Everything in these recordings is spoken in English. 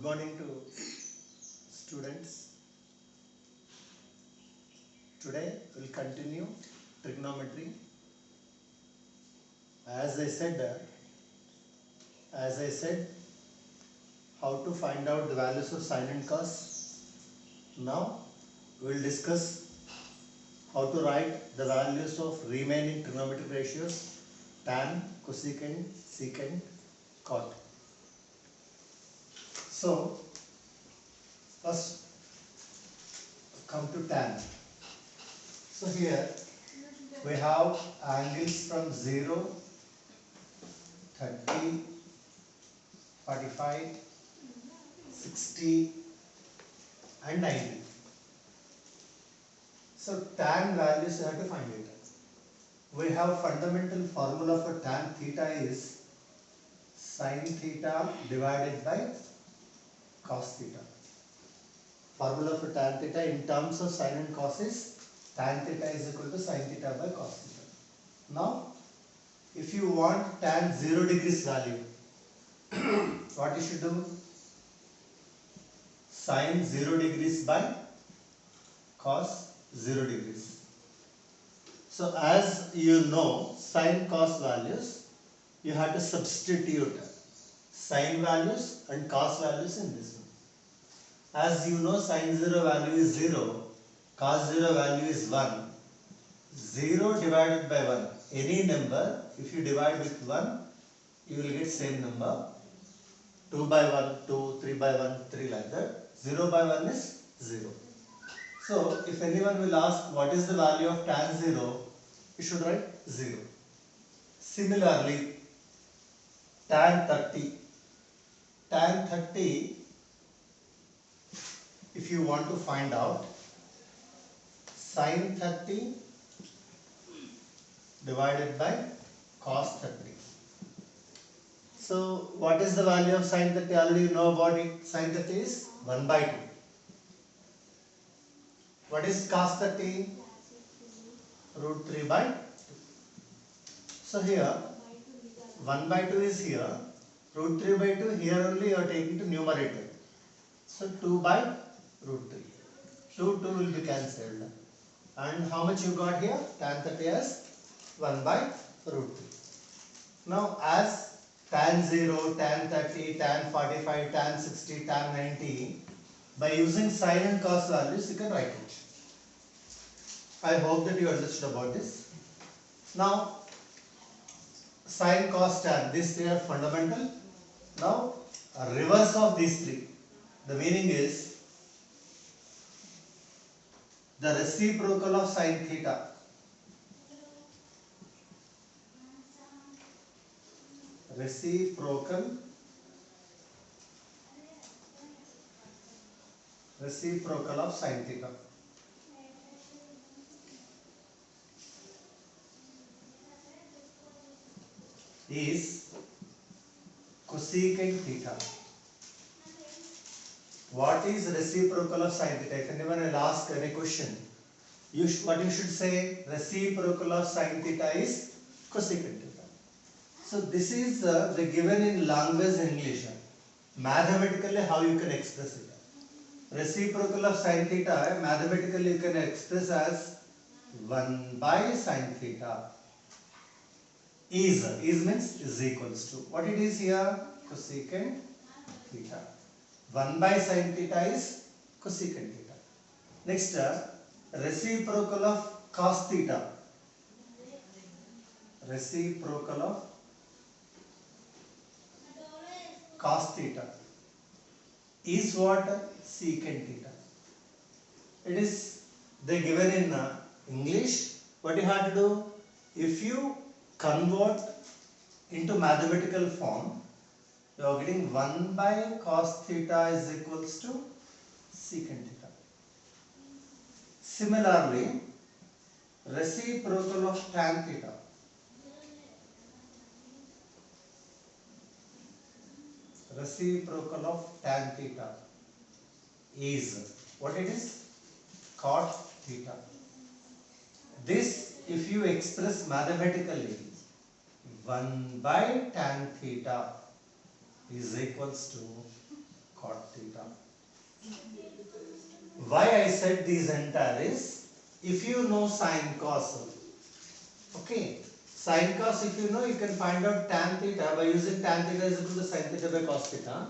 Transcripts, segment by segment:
morning to students. Today we'll continue trigonometry. As I said, how to find out the values of sine and cos. Now we'll discuss how to write the values of remaining trigonometric ratios: tan, cosecant, secant, cot. So first come to tan. So here we have angles from 0, 30, 45, 60 and 90. So tan values you have to find it. We have fundamental formula for tan theta is sin theta divided by cos theta. Formula for tan theta in terms of sin and cos is tan theta is equal to sin theta by cos theta. Now, if you want tan 0 degrees value, what you should do? Sin 0 degrees by cos 0 degrees. So, as you know, sin cos values, you have to substitute sin values and cos values in this one. As you know, sin 0 value is 0, cos 0 value is 1. 0 divided by 1. Any number, if you divide with 1, you will get same number. 2 by 1, 2, 3 by 1, 3 like that. 0 by 1 is 0. So, if anyone will ask what is the value of tan 0, you should write 0. Similarly, tan 30. Tan 30, if you want to find out, sin 30 divided by cos 30. So, what is the value of sin 30? Already you know about it. Sin 30 is 1 by 2. What is cos 30? Root 3 by 2. So, here 1 by 2 is here. Root 3 by 2 here only you are taking to numerator. So, 2 by root 3. 2 will be cancelled. And how much you got here? Tan 30 as 1 by root 3. Now, as tan 0, tan 30, tan 45, tan 60, tan 90, by using sin and cos values, you can write it. I hope that you understood about this. Now, sin, cos, tan, these three are fundamental. Now, a reverse of these three. The meaning is the reciprocal of sin theta. Reciprocal of sin theta is cosecant theta. What is reciprocal of sin theta? If anyone will ask any question, what you should say? Reciprocal of sin theta is cosecant theta. So this is the given in language English. Mathematically, how you can express it? Reciprocal of sin theta, mathematically you can express as 1 by sin theta is means is equals to what it is here? Cosecant theta. 1 by sin theta is cosecant theta. Next, reciprocal of cos theta. Reciprocal of cos theta is what? Secant theta. It is they given in English. What you have to do? If you convert into mathematical form, you are getting 1 by cos theta is equals to secant theta. Similarly, reciprocal of tan theta. Reciprocal of tan theta is what it is? Cot theta. This, if you express mathematically, 1 by tan theta is equals to cot theta. Why I said these entire is, if you know sine cos, okay, sine cos if you know, you can find out tan theta by using tan theta is equal to sin theta by cos theta.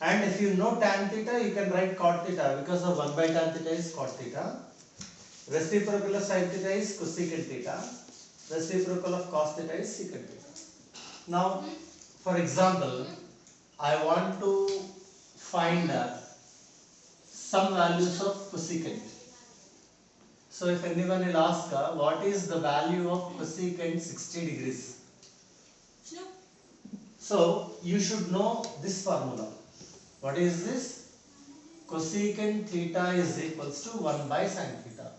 And if you know tan theta, you can write cot theta because of 1 by tan theta is cot theta. Reciprocal of sin theta is cosecant theta. Reciprocal of cos theta is secant theta. Now, for example, I want to find some values of cosecant. So if anyone will ask, what is the value of cosecant 60 degrees? So you should know this formula. What is this? Cosecant theta is equals to 1 by sin theta.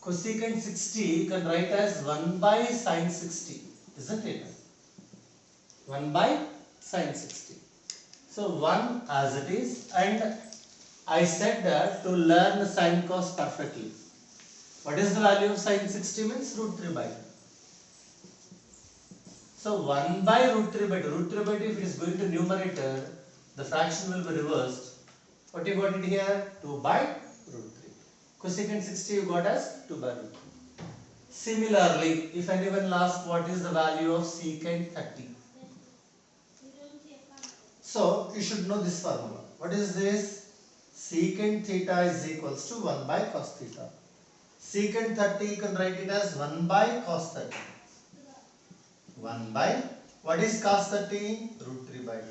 Cosecant 60 you can write as 1 by sin 60, isn't it? 1 by sin 60. So 1 as it is, and I said that to learn sin cos perfectly. What is the value of sin 60 means root 3 by 2. So 1 by root 3 by 2. Root 3 by 2 if it is going to numerator, the fraction will be reversed. What you got it here? 2 by root 3. Cosecant 60 you got as 2 by root 3. Similarly, if anyone asks what is the value of secant 30. So you should know this formula. What is this? Secant theta is equals to 1 by cos theta. Secant 30 you can write it as 1 by cos 30. 1 by, what is cos 30? Root 3 by 2.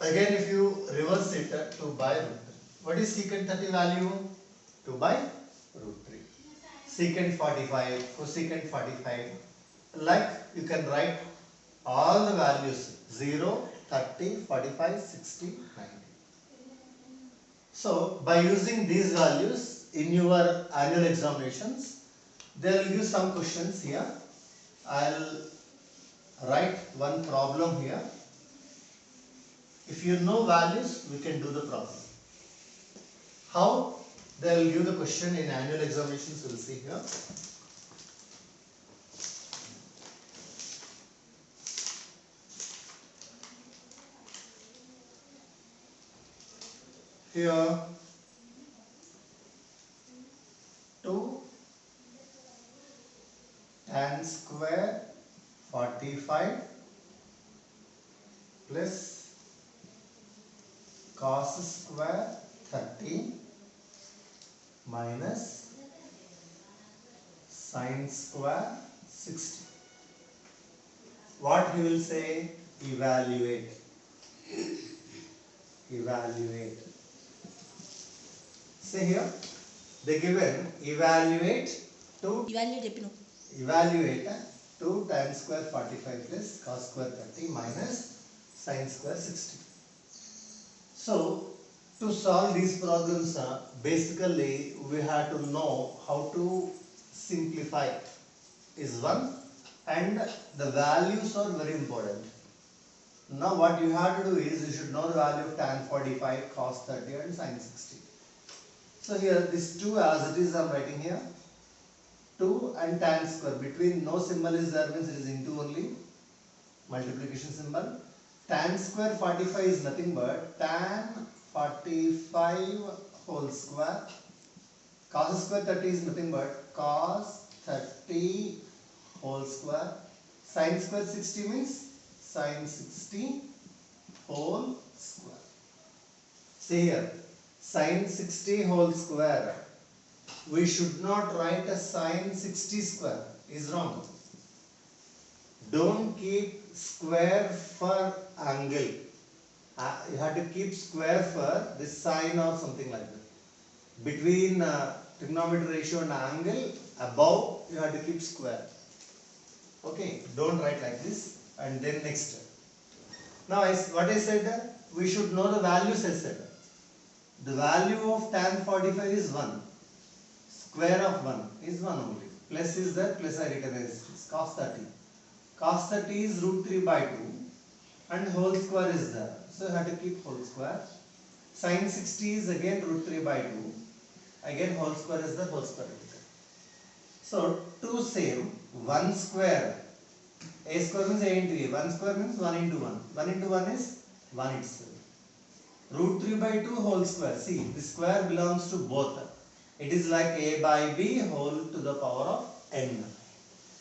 Again if you reverse it, 2 by root 3. What is secant 30 value? 2 by root 3. Secant 45, cosecant 45. Like you can write all the values 0, 30, 45, 60, 90. So by using these values in your annual examinations, they will give some questions here. I'll write one problem here. If you know values, we can do the problem. How they will give the question in annual examinations, we'll see here. Here 2 tan square 45 plus cos square 30 minus sin square 60. What he will say? Evaluate. Evaluate. See here, they given evaluate 2 tan square 45 plus cos square 30 minus sin square 60. So to solve these problems, basically we have to know how to simplify is one, and the values are very important. Now what you have to do is you should know the value of tan 45, cos 30 and sin 60. So here this 2 as it is I am writing here. 2 and tan square, between no symbol is there means it is into only, multiplication symbol. Tan square 45 is nothing but tan 45 whole square. Cos square 30 is nothing but cos 30 whole square. Sin square 60 means sin 60 whole square. See here, sin 60 whole square. We should not write a sin 60 square, is wrong. Don't keep square for angle. You have to keep square for this sine or something like that. Between trigonometry ratio and angle, above you have to keep square. Okay, don't write like this. And then next. Now what I said, we should know the values I said. The value of tan 45 is 1. Square of 1 is 1 only. Plus is there, plus I written as cos 30. Cos 30 is root 3 by 2 and whole square is there. So you have to keep whole square. Sin 60 is again root 3 by 2. Again whole square is there, whole square is there. So 2 same, 1 square. A square means A into A. 1 square means 1 into 1. 1 into 1 is 1 itself. Root 3 by 2 whole square. See, the square belongs to both. It is like a by b whole to the power of n.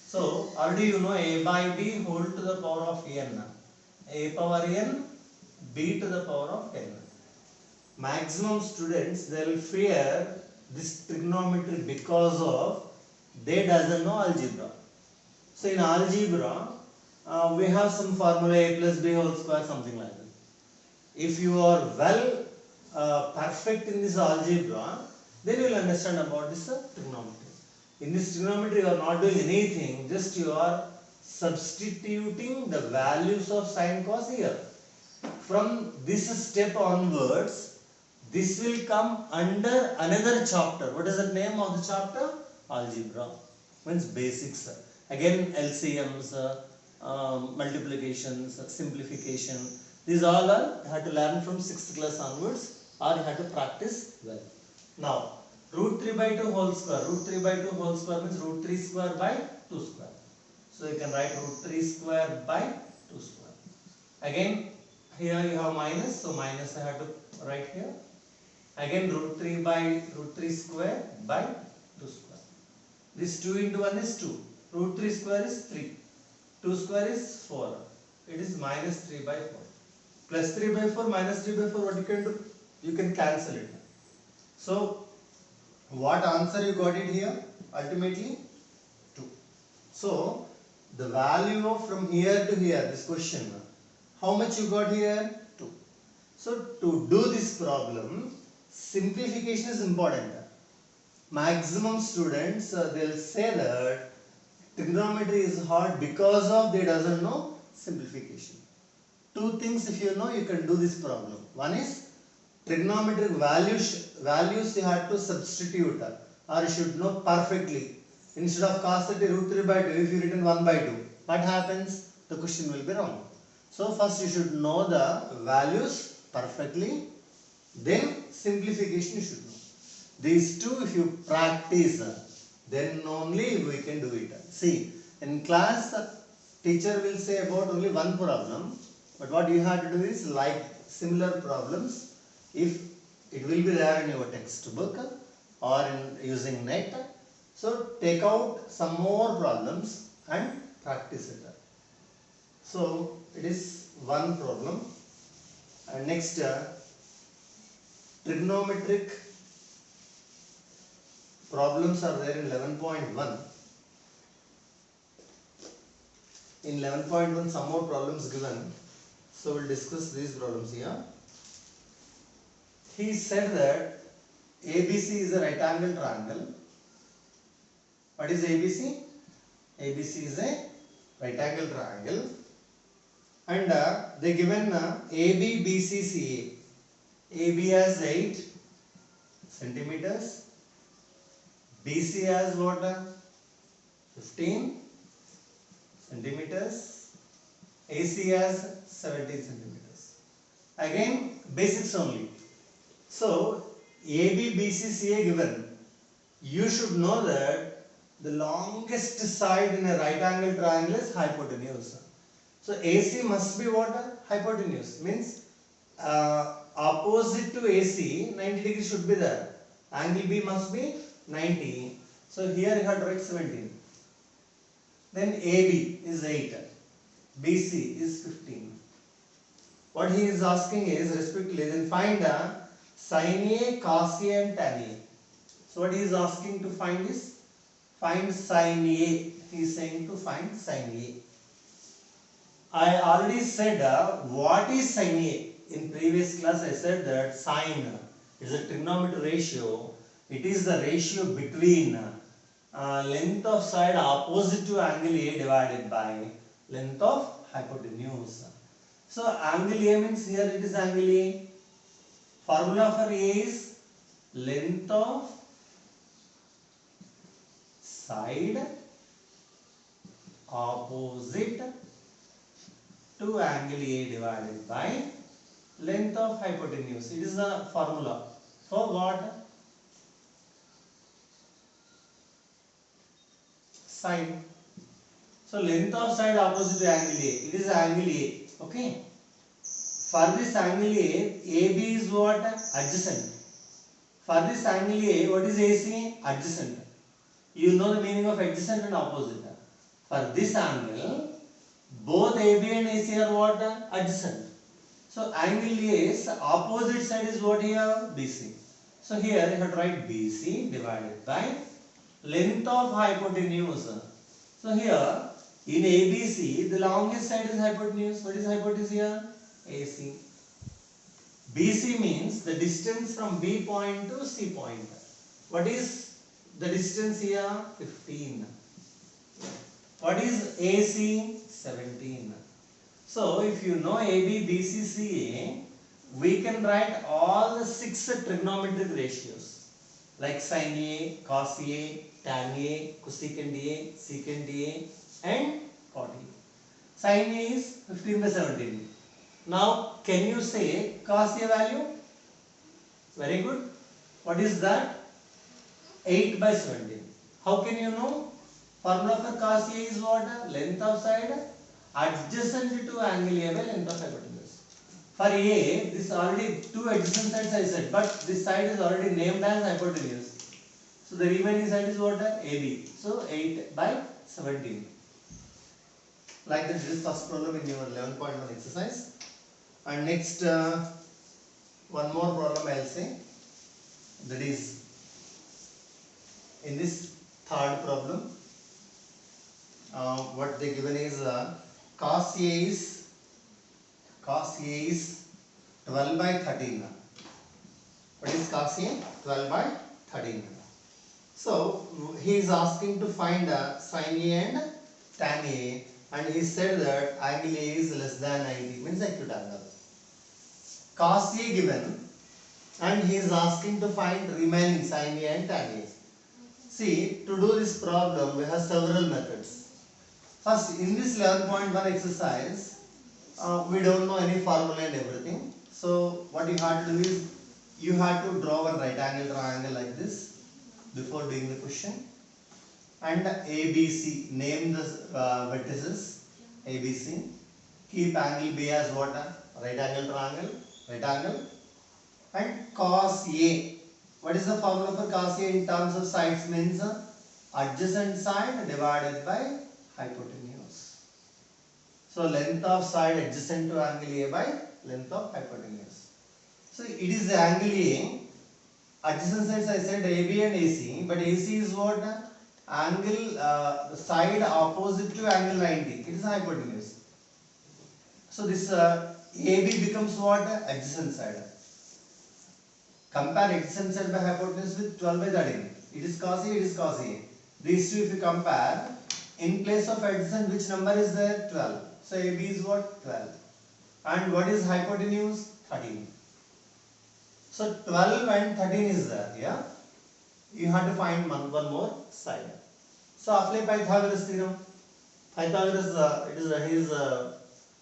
So, already you know a by b whole to the power of n. A power n, b to the power of n. Maximum students, they will fear this trigonometry because of they doesn't know algebra. So, in algebra, we have some formula a plus b whole square, something like that. If you are well perfect in this algebra, then you will understand about this trigonometry. In this trigonometry, you are not doing anything, just you are substituting the values of sine cos here. From this step onwards, this will come under another chapter. What is the name of the chapter? Algebra. Means basics. Again, LCMs, multiplications, simplification. These all are you have to learn from 6th class onwards, or you have to practice well. Now, root 3 by 2 whole square. Root 3 by 2 whole square means root 3 square by 2 square. So you can write root 3 square by 2 square. Again, here you have minus, so minus I have to write here. Again, root 3 square by 2 square. This 2 into 1 is 2. Root 3 square is 3. 2 square is 4. It is minus 3 by 4. Plus 3 by 4, minus 3 by 4, what you can do? You can cancel it. So, what answer you got it here? Ultimately, 2. So, the value of from here to here, this question, how much you got here? 2. So, to do this problem, simplification is important. Maximum students, they will say that trigonometry is hard because of they doesn't know simplification. 2 things if you know, you can do this problem. One is trigonometric values you have to substitute or you should know perfectly. Instead of cos 30 root 3 by 2, if you written 1 by 2, what happens? The question will be wrong. So first you should know the values perfectly, then simplification you should know. These two if you practice, then only we can do it. See, in class teacher will say about only one problem, but what you have to do is like similar problems. If it will be there in your textbook or in using net, so take out some more problems and practice it. So it is one problem. And next, trigonometric problems are there in 11.1. In 11.1 some more problems given. So we'll discuss these problems here. He said that ABC is a right angle triangle. What is ABC? ABC is a right angle triangle. And they given AB, BC, CA. AB has 8 centimeters. BC has what? 15 centimeters. AC has 17 centimeters. Again, basics only. So, AB, BC, CA given. You should know that the longest side in a right angle triangle is hypotenuse. So, AC must be what? Hypotenuse. Means opposite to AC, 90 degrees should be there. Angle B must be 90. So, here you have to write 17. Then AB is 8. BC is 15. What he is asking is respectively, then find sin A, cos A and tan A. So what he is asking to find is find sin A. He is saying to find sin A. I already said what is sin A. In previous class I said that sin is a trigonometric ratio. It is the ratio between length of side opposite to angle A divided by length of hypotenuse. So angle A means here it is angle A. Formula for A is length of side opposite to angle A divided by length of hypotenuse. It is the formula for what? Side. So length of side opposite to angle A. It is angle A. Okay. For this angle A, AB is what? Adjacent. For this angle A, what is AC? Adjacent. You know the meaning of adjacent and opposite. For this angle, both AB and AC are what? Adjacent. So angle A's opposite side is what here? BC. So here you have to write BC divided by length of hypotenuse. So here in ABC, the longest side is hypotenuse. What is hypotenuse here? AC. BC means the distance from B point to C point. What is the distance here? 15. What is AC? 17. So if you know AB, BC, CA, we can write all the 6 trigonometric ratios like sin A, cos A, tan A, cosecant A, secant A and cot A. Sin A is 15 by 17. Now can you say cos A value? Very good. What is that? 8 by 17. How can you know? Formula for cos A is what? Length of side adjacent to angle A by length of hypotenuse. For A, this already 2 adjacent sides I said, but this side is already named as hypotenuse. So the remaining side is what? AB. So 8 by 17. Like this is first problem in your 11.1 exercise. And next one more problem I will say. That is in this third problem. What they given is cos A is 12 by 13. What is cos A? 12 by 13. So he is asking to find sin A and tan A, and he said that angle A is less than 90, means acute angle. Cos A given, and he is asking to find remaining sin A and tan A. See, to do this problem we have several methods. First, in this 11.1 exercise, we don't know any formula and everything. So what you have to do is, you have to draw one right angle triangle like this before doing the question. And ABC, name the vertices ABC. Keep angle B as what? Right angle triangle, right angle. And cos A. What is the formula for cos A in terms of sides? Means adjacent side divided by hypotenuse. So length of side adjacent to angle A by length of hypotenuse. So it is the angle A. Adjacent sides I said AB and AC, but AC is what? Angle the side opposite to angle 90. It is hypotenuse. So this AB becomes what? Adjacent side. Compare adjacent side by hypotenuse with 12 by 13. It is cos A, it is cos A. These two if you compare, in place of adjacent which number is there? 12. So AB is what? 12. And what is hypotenuse? 13. So 12 and 13 is there, yeah? You have to find one more side. So apply Pythagoras theorem. Pythagoras he is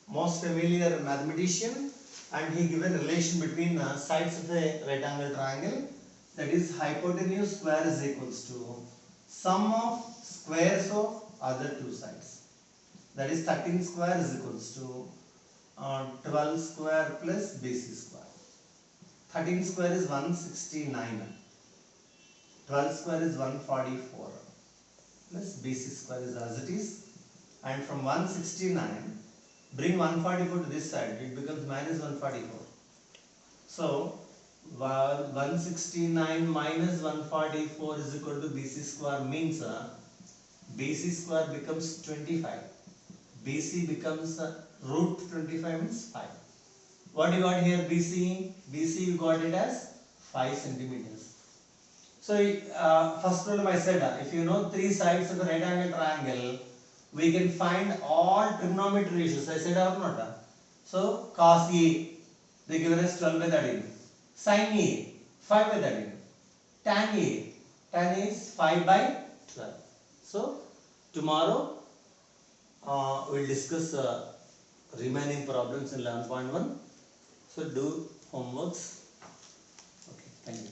most familiar mathematician, and he given relation between sides of a right angle triangle, that is hypotenuse square is equals to sum of squares of other two sides. That is 13 square is equals to 12 square plus BC square. 13 square is 169. 12 square is 144 plus BC square is as it is, and from 169 bring 144 to this side, it becomes minus 144. So 169 minus 144 is equal to BC square, means BC square becomes 25. BC becomes root 25 means 5. What you got here? BC you got it as 5 centimeters. So first problem I said, if you know 3 sides of the right angle triangle, we can find all trigonometry ratios. I said or not? So cos A, they given us 12 by 13. Sin A, 5 by 13. Tan A is 5 by 12. So tomorrow we'll discuss remaining problems in 11.1. So do homeworks. Okay, thank you.